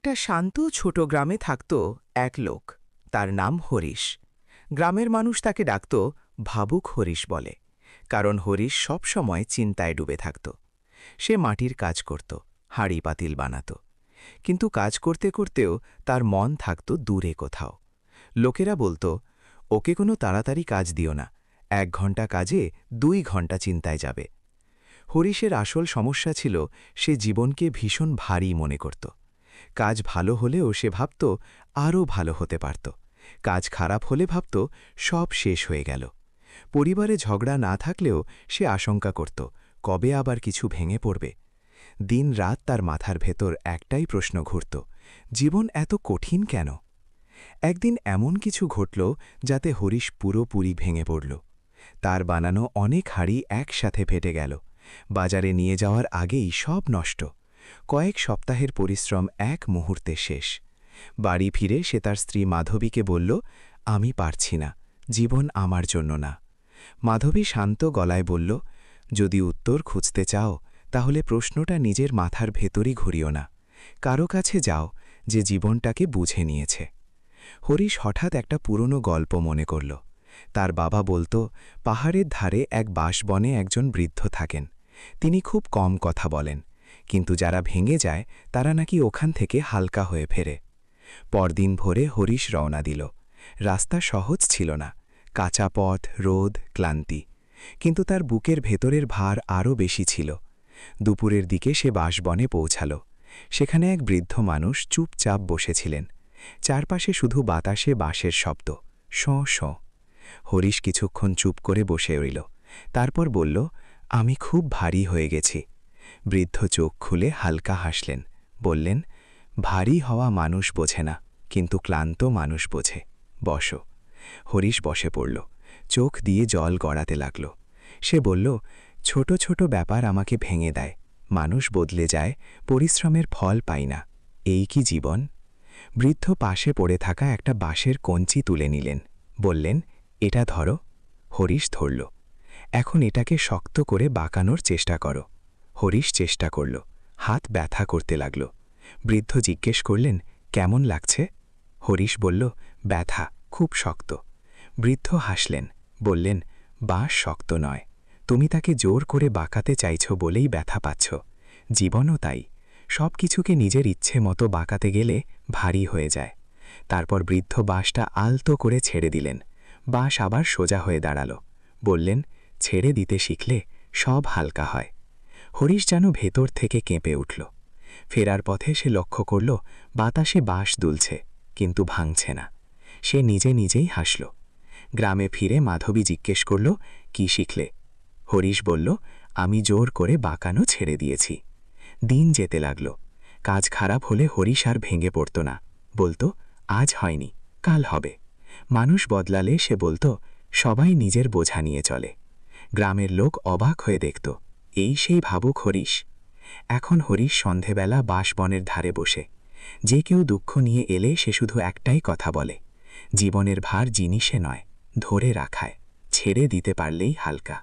একটা শান্ত ছোট গ্রামে থাকত এক লোক। তার নাম হরিশ। গ্রামের মানুষ তাকে ডাকত ভাবুক হরিশ বলে, কারণ হরিশ সব সময় চিন্তায় ডুবে থাকত। সে মাটির কাজ করত, হাঁড়ি পাতিল বানাত, কিন্তু কাজ করতে করতেও তার মন থাকত দূরে কোথাও। লোকেরা বলতো, ওকে কোনো তাড়াতাড়ি কাজ দিও না, 1 ঘণ্টা কাজে 2 ঘণ্টা চিন্তায় যাবে। হরিশের আসল সমস্যা ছিল সে জীবনকে ভীষণ ভারী মনে করত। কাজ ভালো হলেও সে ভাবত আরও ভালো হতে পারত, কাজ খারাপ হলে ভাবত সব শেষ হয়ে গেল। পরিবারে ঝগড়া না থাকলেও সে আশঙ্কা করত কবে আবার কিছু ভেঙে পড়বে। দিন রাত তার মাথার ভেতর একটাই প্রশ্ন ঘুরত, জীবন এত কঠিন কেন? একদিন এমন কিছু ঘটল যাতে হরিশ পুরোপুরি ভেঙে পড়ল। তার বানানো অনেক হাঁড়ি একসাথে ফেটে গেল। বাজারে নিয়ে যাওয়ার আগেই সব নষ্ট। কয়েক সপ্তাহের পরিশ্রম এক মুহূর্তে শেষ। বাড়ি ফিরে সে তার স্ত্রী মাধবীকে বলল, আমি পারছি না, জীবন আমার জন্য না। মাধবী শান্ত গলায় বলল, যদি উত্তর খুঁজতে চাও তাহলে প্রশ্নটা নিজের মাথার ভেতরই ঘুরিও না, কারো কাছে যাও যে জীবনটাকে বুঝে নিয়েছে। হরিশ হঠাৎ একটা পুরনো গল্প মনে করল। তার বাবা বলতো, পাহাড়ের ধারে এক বাঁশবনে একজন বৃদ্ধ থাকেন। তিনি খুব কম কথা বলেন, কিন্তু যারা ভেঙে যায় তারা নাকি ওখান থেকে হালকা হয়ে ফেরে। পরদিন ভোরে হরিশ রওনা দিল। রাস্তা সহজ ছিল না, কাঁচা পথ, রোদ, ক্লান্তি, কিন্তু তার বুকের ভেতরের ভার আরও বেশি ছিল। দুপুরের দিকে সে বাঁশবনে পৌঁছাল। সেখানে এক বৃদ্ধ মানুষ চুপচাপ বসেছিলেন। চারপাশে শুধু বাতাসে বাঁশের শব্দ, শোঁ শোঁ। হরিশ কিছুক্ষণ চুপ করে বসে রইল, তারপর বলল, আমি খুব ভারী হয়ে গেছি। বৃদ্ধ চোখ খুলে হালকা হাসলেন, বললেন, ভারী হওয়া মানুষ বোঝে না, কিন্তু ক্লান্ত মানুষ বোঝে, বসো। হরিশ বসে পড়ল, চোখ দিয়ে জল গড়াতে লাগল। সে বলল, ছোট ছোট ব্যাপার আমাকে ভেঙে দেয়, মানুষ বদলে যায়, পরিশ্রমের ফল পাই না, এই কি জীবন? বৃদ্ধ পাশে পড়ে থাকা একটা বাঁশের কঞ্চি তুলে নিলেন, বললেন, এটা ধরো। হরিশ ধরল। এখন এটাকে শক্ত করে বাঁকানোর চেষ্টা করো। হরিশ চেষ্টা করল, হাত ব্যথা করতে লাগল। বৃদ্ধ জিজ্ঞেস করলেন, কেমন লাগছে? হরিশ বলল, ব্যথা, খুব শক্ত। বৃদ্ধ হাসলেন, বললেন, বাঁশ শক্ত নয়, তুমি তাকে জোর করে বাঁকাতে চাইছ বলেই ব্যথা পাচ্ছ। জীবনও তাই, সব কিছুকে নিজের ইচ্ছে মতো বাঁকাতে গেলে ভারী হয়ে যায়। তারপর বৃদ্ধ বাঁশটা আলতো করে ছেড়ে দিলেন। বাঁশ আবার সোজা হয়ে দাঁড়াল। বললেন, ছেড়ে দিতে শিখলে সব হালকা হয়। হরিশ যেন ভেতর থেকে কেঁপে উঠল। ফেরার পথে সে লক্ষ্য করল, বাতাসে বাঁশ দুলছে, কিন্তু ভাঙছে না। সে নিজে নিজেই হাসল। গ্রামে ফিরে মাধবী জিজ্ঞেস করল, কি শিখলে? হরিশ বলল, আমি জোর করে বাঁকানো ছেড়ে দিয়েছি। দিন যেতে লাগল। কাজ খারাপ হলে হরিশ আর ভেঙে পড়ত না, বলতো, আজ হয়নি, কাল হবে। মানুষ বদলালে সে বলতো, সবাই নিজের বোঝা নিয়ে চলে। গ্রামের লোক অবাক হয়ে দেখত, এই সেই ভাবুক হরিশ। এখন হরিশ সন্ধেবেলা বাঁশবনের ধারে বসে। যে কেউ দুঃখ নিয়ে এলে সে শুধু একটাই কথা বলে, জীবনের ভার জিনিসে নয়, ধরে রাখায়, ছেড়ে দিতে পারলেই হালকা।